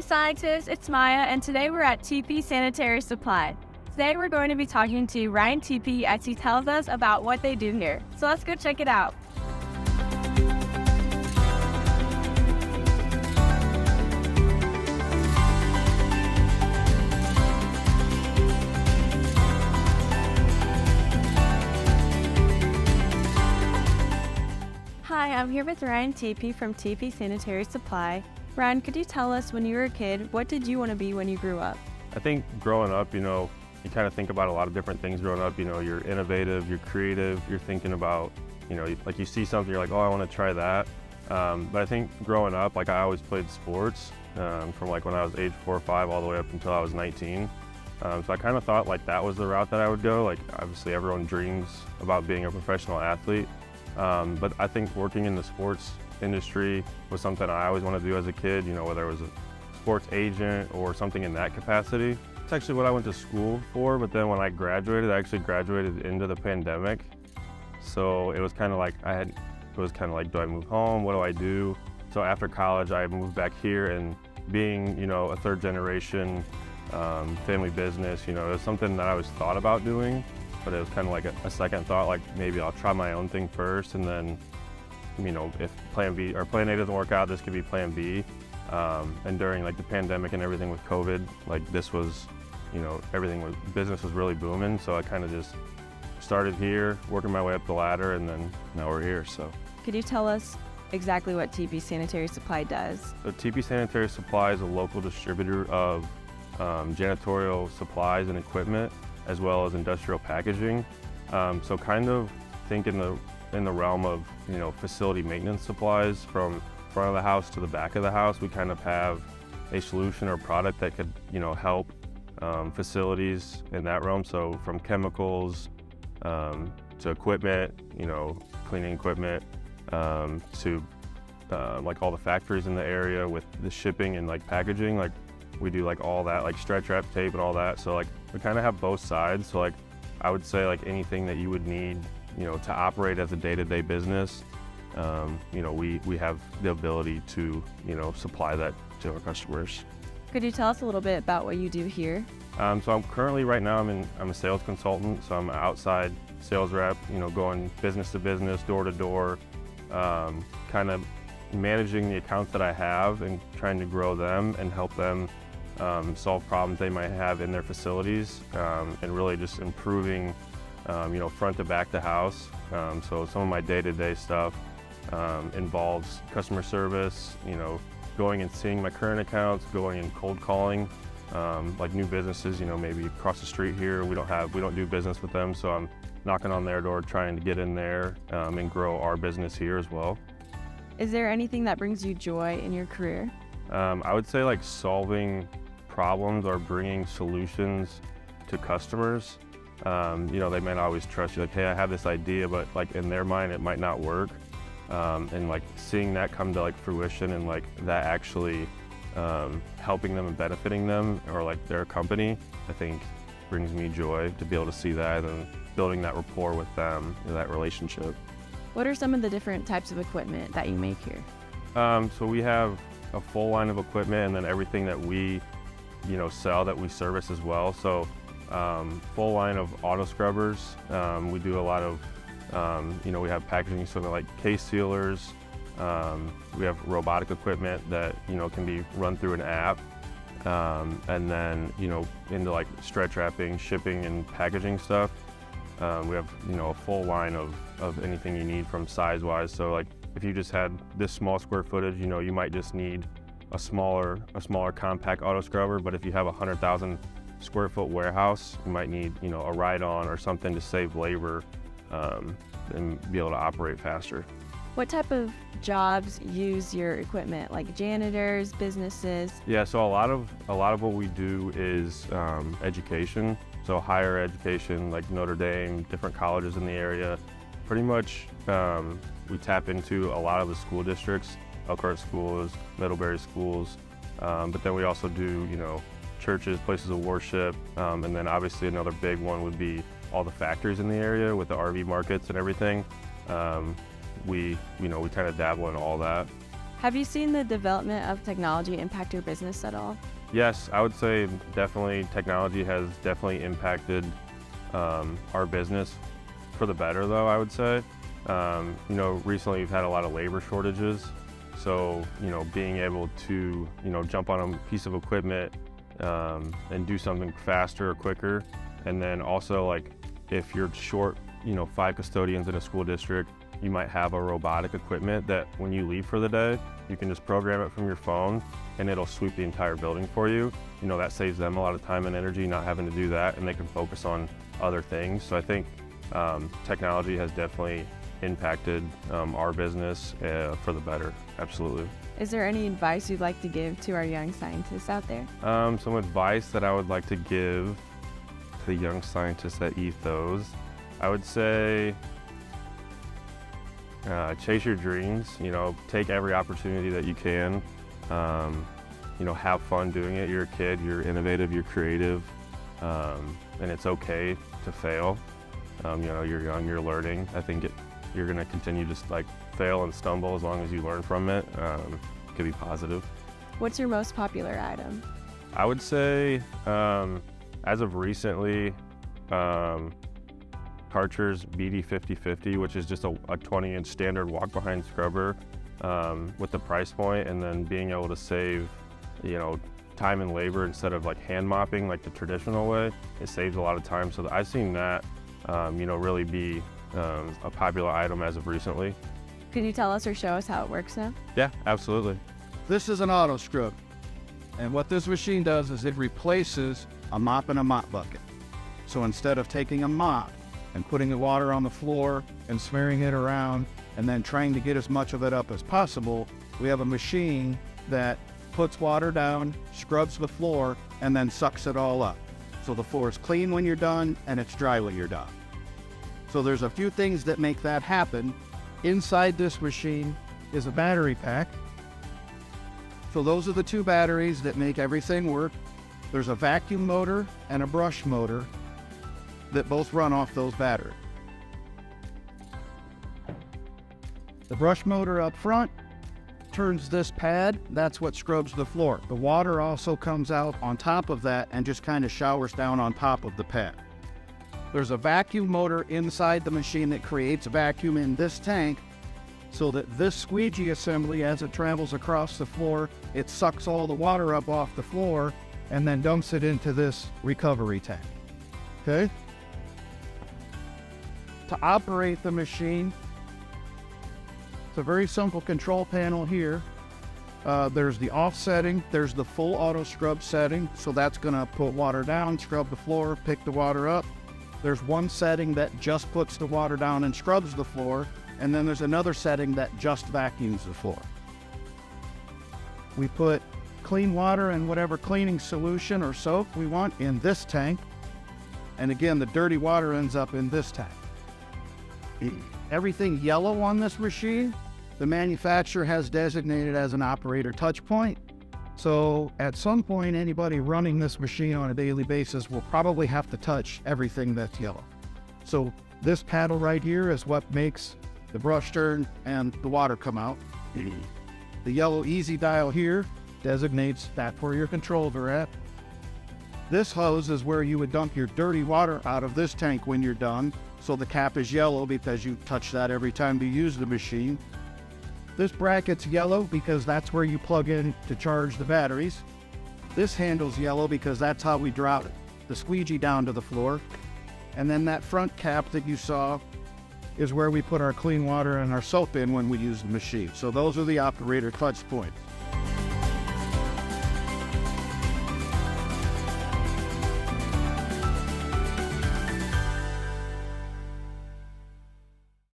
scientists, it's Maya, and today we're at Tepe Sanitary Supply. Today we're going to be talking to Ryan Tepe as he tells us about what they do here. So let's go check it out. Hi, I'm here with Ryan Tepe from Tepe Sanitary Supply. Ryan, could you tell us, when you were a kid, what did you want to be when you grew up? I think growing up, you kind of think about a lot of different things growing up. You're innovative, you're creative, you're thinking about, like you see something, you're like, oh, I want to try that. But I think growing up, like I always played sports from like when I was age 4 or 5 all the way up until I was 19. So I kind of thought like that was the route that I would go. Like obviously everyone dreams about being a professional athlete. But I think working in the sports industry was something I always wanted to do as a kid, whether it was a sports agent or something in that capacity. It's actually what I went to school for, but then when I graduated, I actually graduated into the pandemic. So it was kind of like, do I move home? What do I do? So after college, I moved back here, and being, a third generation family business, it was something that I always thought about doing, but it was kind of like a second thought, like maybe I'll try my own thing first, and then if plan B or plan A doesn't work out, this could be plan B. And during like the pandemic and everything with COVID, like this was, business was really booming. So I kind of just started here, working my way up the ladder, and then now we're here, so. Could you tell us exactly what Tepe Sanitary Supply does? So Tepe Sanitary Supply is a local distributor of janitorial supplies and equipment, as well as industrial packaging. So kind of think in the realm of, facility maintenance supplies from front of the house to the back of the house. We kind of have a solution or product that could, help facilities in that realm. So from chemicals to equipment, cleaning equipment, to like all the factories in the area with the shipping and like packaging, like we do like all that, like stretch wrap, tape and all that. So like we kind of have both sides. So like I would say like anything that you would need, to operate as a day-to-day business, we have the ability to, supply that to our customers. Could you tell us a little bit about what you do here? So I'm currently, right now, I'm a sales consultant. So I'm an outside sales rep, going business to business, door to door, kind of managing the accounts that I have and trying to grow them and help them solve problems they might have in their facilities, and really just improving, front to back to house. So some of my day-to-day stuff involves customer service, going and seeing my current accounts, going and cold calling, like new businesses, maybe across the street here, we don't do business with them. So I'm knocking on their door, trying to get in there and grow our business here as well. Is there anything that brings you joy in your career? I would say like solving problems or bringing solutions to customers. They might not always trust you, like, hey, I have this idea, but like in their mind, it might not work. And like seeing that come to like fruition and like that actually helping them and benefiting them or like their company, I think brings me joy to be able to see that and building that rapport with them, that relationship. What are some of the different types of equipment that you make here? So we have a full line of equipment, and then everything that we, sell that we service as well. So full line of auto scrubbers. We do a lot of, we have packaging, so like case sealers. We have robotic equipment that, can be run through an app. And then, into like stretch wrapping, shipping and packaging stuff. We have, a full line of anything you need from size-wise. So like if you just had this small square footage, you might just need a smaller compact auto scrubber. But if you have 100,000 square foot warehouse, you might need, a ride-on or something to save labor and be able to operate faster. What type of jobs use your equipment, like janitors, businesses? Yeah, so a lot of what we do is education. So higher education, like Notre Dame, different colleges in the area. Pretty much we tap into a lot of the school districts, Elkhart schools, Middlebury schools, but then we also do, churches, places of worship, and then obviously another big one would be all the factories in the area with the RV markets and everything. We kind of dabble in all that. Have you seen the development of technology impact your business at all? Yes, I would say definitely technology has definitely impacted our business for the better, though, I would say. Recently we've had a lot of labor shortages. So, being able to, jump on a piece of equipment and do something faster or quicker. And then also, like, if you're short, 5 custodians in a school district, you might have a robotic equipment that when you leave for the day, you can just program it from your phone and it'll sweep the entire building for you. That saves them a lot of time and energy not having to do that, and they can focus on other things. So I think technology has definitely impacted our business for the better, absolutely. Is there any advice you'd like to give to our young scientists out there? Some advice that I would like to give to the young scientists at Ethos, I would say chase your dreams, take every opportunity that you can, have fun doing it. You're a kid, you're innovative, you're creative, and it's okay to fail. You're young, you're learning. I think you're gonna continue to fail and stumble as long as you learn from it. It could be positive. What's your most popular item? I would say, as of recently, Karcher's BD 5050, which is just a 20-inch standard walk-behind scrubber with the price point, and then being able to save, time and labor instead of hand mopping like the traditional way. It saves a lot of time. So I've seen that, really be a popular item as of recently. Could you tell us or show us how it works now? Yeah, absolutely. This is an auto scrub, and what this machine does is it replaces a mop and a mop bucket. So instead of taking a mop and putting the water on the floor and smearing it around and then trying to get as much of it up as possible, we have a machine that puts water down, scrubs the floor, and then sucks it all up. So the floor is clean when you're done and it's dry when you're done. So there's a few things that make that happen. Inside this machine is a battery pack. So those are the two batteries that make everything work. There's a vacuum motor and a brush motor that both run off those batteries. The brush motor up front turns this pad, that's what scrubs the floor. The water also comes out on top of that and just kind of showers down on top of the pad. There's a vacuum motor inside the machine that creates a vacuum in this tank so that this squeegee assembly, as it travels across the floor, it sucks all the water up off the floor and then dumps it into this recovery tank. Okay? To operate the machine, it's a very simple control panel here. There's the off setting, there's the full auto scrub setting, so that's gonna put water down, scrub the floor, pick the water up. There's one setting that just puts the water down and scrubs the floor, and then there's another setting that just vacuums the floor. We put clean water and whatever cleaning solution or soap we want in this tank, and again, the dirty water ends up in this tank. Everything yellow on this machine, the manufacturer has designated as an operator touch point. So at some point, anybody running this machine on a daily basis will probably have to touch everything that's yellow. So this paddle right here is what makes the brush turn and the water come out. The yellow easy dial here designates that's where your controls are at. This hose is where you would dump your dirty water out of this tank when you're done. So the cap is yellow because you touch that every time you use the machine. This bracket's yellow because that's where you plug in to charge the batteries. This handle's yellow because that's how we drop the squeegee down to the floor. And then that front cap that you saw is where we put our clean water and our soap in when we use the machine. So those are the operator touch points.